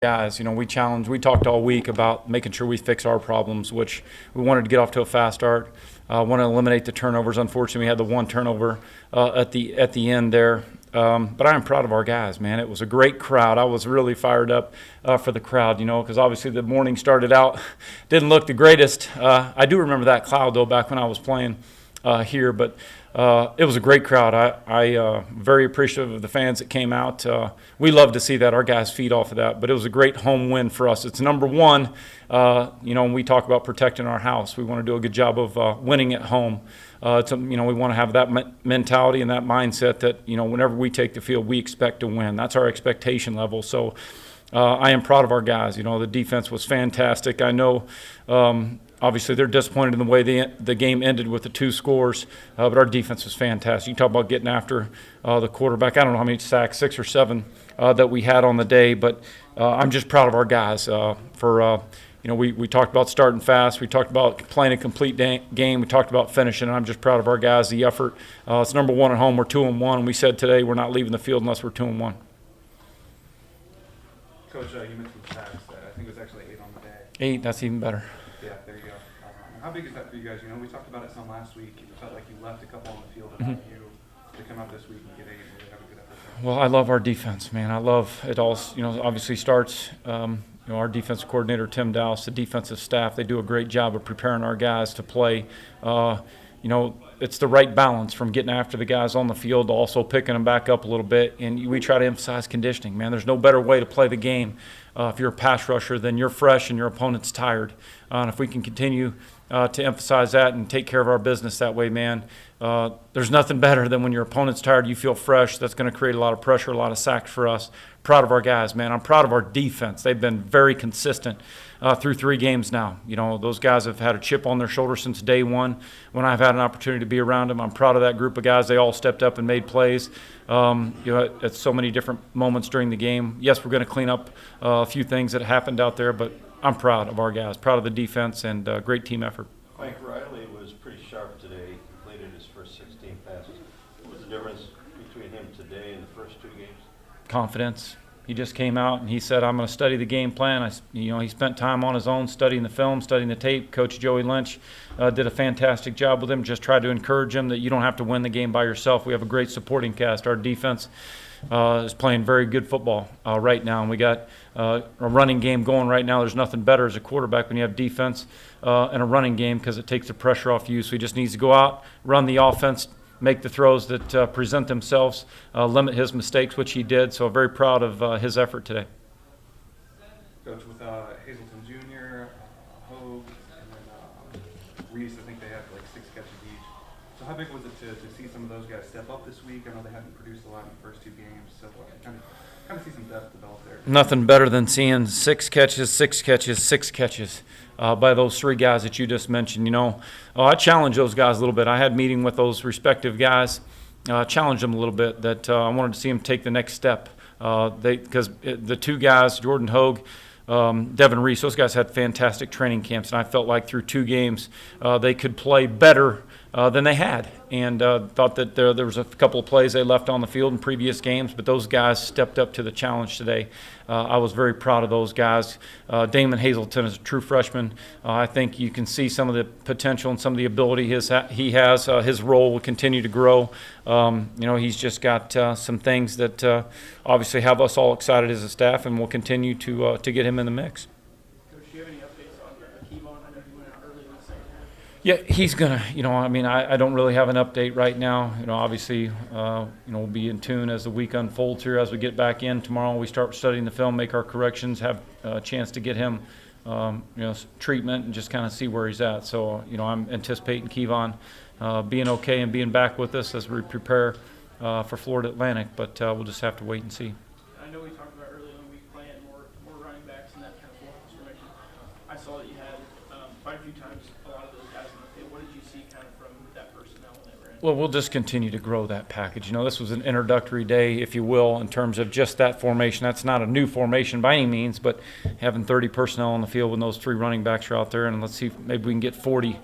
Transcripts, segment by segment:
Guys, we talked all week about making sure we fix our problems, which we wanted to get off to a fast start. Want to eliminate the turnovers. Unfortunately, we had the one turnover at the end there. But I'm proud of our guys, man. It was a great crowd. I was really fired up for the crowd, because obviously the morning started out, didn't look the greatest. I do remember that cloud, though, back when I was playing here. But it was a great crowd. I very appreciative of the fans that came out. We love to see that. Our guys feed off of that. But it was a great home win for us. It's number one. When we talk about protecting our house, we want to do a good job of winning at home. We want to have that mentality and that mindset that, whenever we take the field, we expect to win. That's our expectation level. So I am proud of our guys. The defense was fantastic. I know obviously they're disappointed in the way the game ended with the 2 scores, but our defense was fantastic. You talk about getting after the quarterback. I don't know how many sacks, 6 or 7, that we had on the day, but I'm just proud of our guys for we talked about starting fast. We talked about playing a complete game. We talked about finishing, and I'm just proud of our guys, the effort. It's number one at home. We're 2-1. We said today we're not leaving the field unless we're 2-1. Coach, you mentioned sacks. I think it was actually 8 on the day. 8, that's even better. Yeah, there you go. How big is that for you guys? We talked about it some last week. It felt like you left a couple on the field about you to come out this week and get 8 and really have a good effort there. Well, I love our defense, man. I love it all. Obviously starts our defensive coordinator, Tim Dowse, the defensive staff, they do a great job of preparing our guys to play. It's the right balance from getting after the guys on the field to also picking them back up a little bit. And we try to emphasize conditioning, man. There's no better way to play the game if you're a pass rusher than you're fresh and your opponent's tired. And if we can continue to emphasize that and take care of our business that way, man, there's nothing better than when your opponent's tired, you feel fresh. That's going to create a lot of pressure, a lot of sacks for us. Proud of our guys, man. I'm proud of our defense. They've been very consistent through 3 games now. Those guys have had a chip on their shoulder since day one when I've had an opportunity to be around them. I'm proud of that group of guys. They all stepped up and made plays at so many different moments during the game. Yes, we're going to clean up a few things that happened out there, but I'm proud of our guys, proud of the defense, and great team effort. Mike Riley was pretty sharp today. He completed his first 16 passes. What was the difference between him today and the first 2 games? Confidence. He just came out and he said, I'm going to study the game plan. He spent time on his own studying the film, studying the tape. Coach Joey Lynch did a fantastic job with him, just tried to encourage him that you don't have to win the game by yourself. We have a great supporting cast. Our defense is playing very good football right now, and we got a running game going right now. There's nothing better as a quarterback when you have defense and a running game because it takes the pressure off you. So he just needs to go out, run the offense, make the throws that present themselves, limit his mistakes, which he did. So very proud of his effort today. Coach, with Hazleton Jr., Hogue, and then Reese, I think they had like 6 catches each. So how big was it to see some of those guys step up this week? I know they hadn't produced a lot in the first 2 games, so kind of see some depth develop there. Nothing better than seeing 6 catches, 6 catches, 6 catches by those 3 guys that you just mentioned. I challenged those guys a little bit. I had a meeting with those respective guys, challenged them a little bit that I wanted to see them take the next step. Because the 2 guys, Jordan Hogue, Devin Reese, those guys had fantastic training camps, and I felt like through 2 games they could play better than they had, and thought that there was a couple of plays they left on the field in previous games, but those guys stepped up to the challenge today. I was very proud of those guys. Damon Hazleton is a true freshman. I think you can see some of the potential and some of the ability he has. His role will continue to grow. He's just got some things that obviously have us all excited as a staff, and we'll continue to get him in the mix. Coach, do you have any updates on Kevon? I know he went out early in the second half. Yeah, he's gonna. I don't really have an update right now. Obviously, we'll be in tune as the week unfolds here. As we get back in tomorrow, we start studying the film, make our corrections, have a chance to get him, treatment, and just kind of see where he's at. So, I'm anticipating Kevon being okay and being back with us as we prepare for Florida Atlantic. But we'll just have to wait and see. I know we talked about earlier in the week playing more running backs and that kind of full formation. I saw that you had quite a few times a lot of those guys in the field. What did you see kind of from that personnel when they were in? Well, we'll just continue to grow that package. This was an introductory day, if you will, in terms of just that formation. That's not a new formation by any means, but having 30 personnel on the field when those 3 running backs are out there, and let's see if maybe we can get 40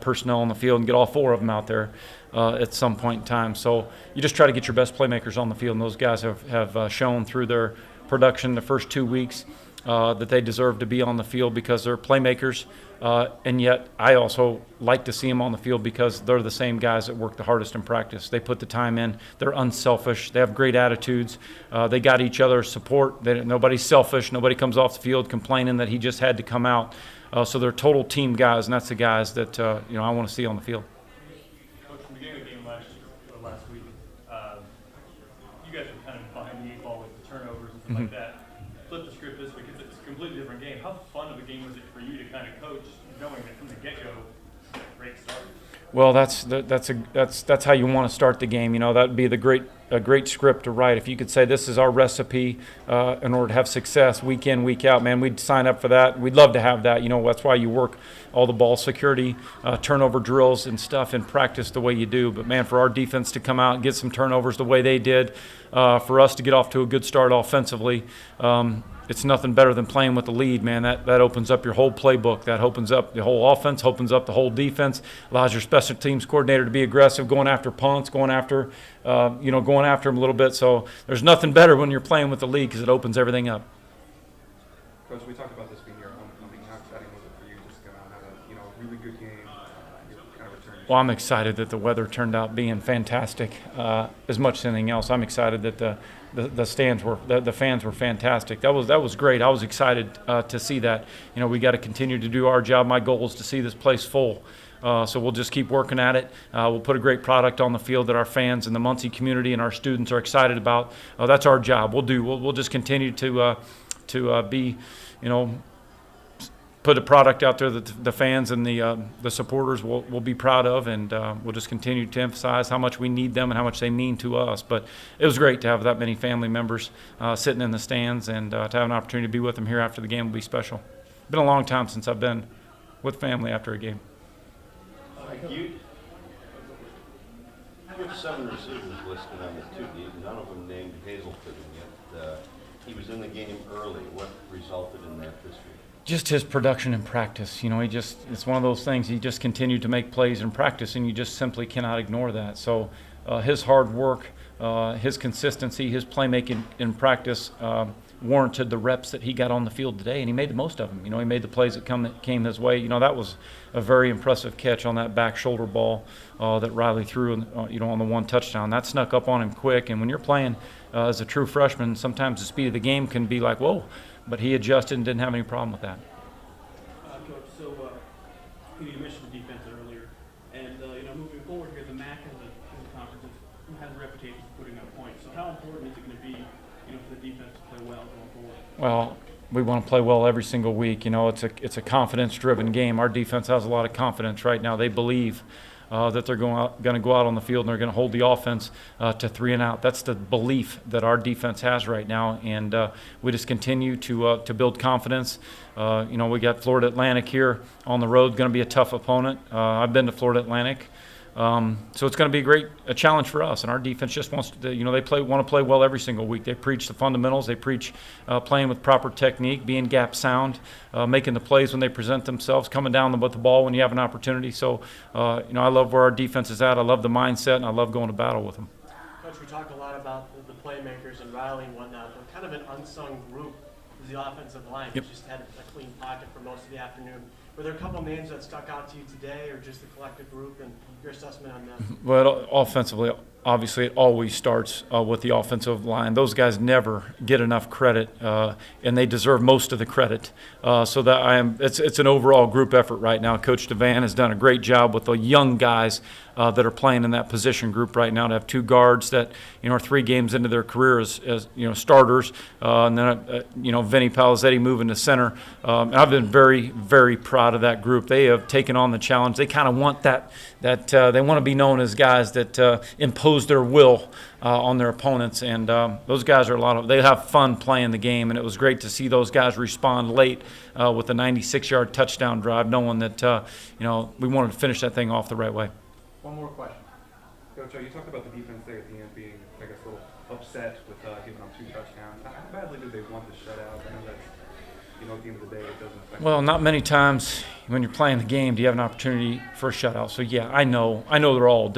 personnel on the field and get all 4 of them out there at some point in time. So you just try to get your best playmakers on the field, and those guys have shown through their production the first 2 weeks that they deserve to be on the field because they're playmakers. And yet I also like to see them on the field because they're the same guys that work the hardest in practice. They put the time in. They're unselfish. They have great attitudes. They got each other's support. Nobody's selfish. Nobody comes off the field complaining that he just had to come out. So they're total team guys, and that's the guys that I want to see on the field. Coach, from the beginning of the game last week, you guys were kind of behind the eight ball with the turnovers and stuff like that. Flip the script this week. It's a completely different game. How fun of a game was it for you to kind of coach, knowing that from the get-go, it's a great start? Well, that's how you want to start the game. That'd be a great script to write. If you could say this is our recipe in order to have success week in, week out, man, we'd sign up for that. We'd love to have that. That's why you work all the ball security, turnover drills and stuff in practice the way you do. But man, for our defense to come out and get some turnovers the way they did, for us to get off to a good start offensively, it's nothing better than playing with the lead, man. That opens up your whole playbook. That opens up the whole offense, opens up the whole defense, allows your special teams coordinator to be aggressive, going after punts, going after them a little bit. So there's nothing better when you're playing with the lead because it opens everything up. Coach, we talked about this being your homecoming. How exciting was it for you just to come out and have a really good game, kind of return? Well, I'm excited that the weather turned out being fantastic. As much as anything else, I'm excited that the stands were, the fans were fantastic. That was great. I was excited to see that. We got to continue to do our job. My goal is to see this place full. So we'll just keep working at it. We'll put a great product on the field that our fans and the Muncie community and our students are excited about. That's our job. We'll just continue to be, put a product out there that the fans and the supporters will be proud of, and we'll just continue to emphasize how much we need them and how much they mean to us. But it was great to have that many family members sitting in the stands, and to have an opportunity to be with them here after the game will be special. It's been a long time since I've been with family after a game. You have 7 receivers listed on the 2 none of them named Hazelton, yet he was in the game early. What resulted in that this week? Just his production in practice. It's one of those things. He just continued to make plays in practice, and you just simply cannot ignore that. So his hard work, his consistency, his playmaking in practice warranted the reps that he got on the field today, and he made the most of them. He made the plays that came his way. That was a very impressive catch on that back shoulder ball that Riley threw, on the one touchdown. That snuck up on him quick, and when you're playing as a true freshman, sometimes the speed of the game can be like, whoa, but he adjusted and didn't have any problem with that. Coach, so you mentioned the defense earlier, and moving forward here, the MAC has a conference that has a reputation for putting up points. So how important is it going to be, for the defense to play well going forward? Well, we want to play well every single week. It's a confidence-driven game. Our defense has a lot of confidence right now. They believe that they're going to go out on the field and they're going to hold the offense to 3 and out. That's the belief that our defense has right now, and we just continue to build confidence. We got Florida Atlantic here on the road. Going to be a tough opponent. I've been to Florida Atlantic. So it's going to be a challenge for us, and our defense just wants to, they want to play well every single week. They preach the fundamentals. They preach playing with proper technique, being gap sound, making the plays when they present themselves, coming down with the ball when you have an opportunity. So, I love where our defense is at. I love the mindset, and I love going to battle with them. Coach, we talked a lot about the playmakers and Riley and whatnot, but kind of an unsung group is the offensive line. Yep. We just had a clean pocket for most of the afternoon. Were there a couple names that stuck out to you today, or just the collective group, and your assessment on them? Well, offensively, obviously, it always starts with the offensive line. Those guys never get enough credit, and they deserve most of the credit. So that it's an overall group effort right now. Coach DeVan has done a great job with the young guys that are playing in that position group right now. To have 2 guards that are 3 games into their career as starters, and then Vinny Palizzetti moving to center. I've been very, very proud of that group. They have taken on the challenge. They kind of want that they want to be known as guys that impose their will on their opponents, and those guys are they have fun playing the game, and it was great to see those guys respond late with a 96-yard touchdown drive, knowing that we wanted to finish that thing off the right way. One more question. Coach, you talked about the defense there at the end being, I guess, a little upset with giving up 2 touchdowns. How badly do they want the shutout? I know that's, at the end of the day, it doesn't affect. Well, not many times when you're playing the game do you have an opportunity for a shutout. So yeah, I know they're all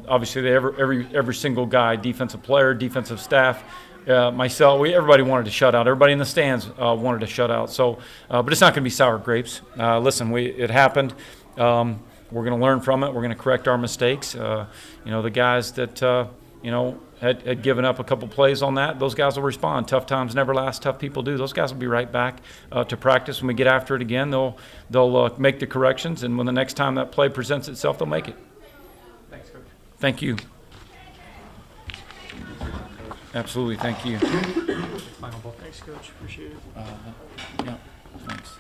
obviously every single guy, defensive player, defensive staff, myself, everybody wanted a shutout. Everybody in the stands wanted a shutout. So, but it's not going to be sour grapes. Listen, it happened. We're going to learn from it. We're going to correct our mistakes. The guys that had given up a couple plays on that, those guys will respond. Tough times never last. Tough people do. Those guys will be right back to practice. When we get after it again, they'll make the corrections, and when the next time that play presents itself, they'll make it. Thanks, Coach. Thank you. Absolutely, thank you. Thanks, Coach. Appreciate it. Yeah, thanks.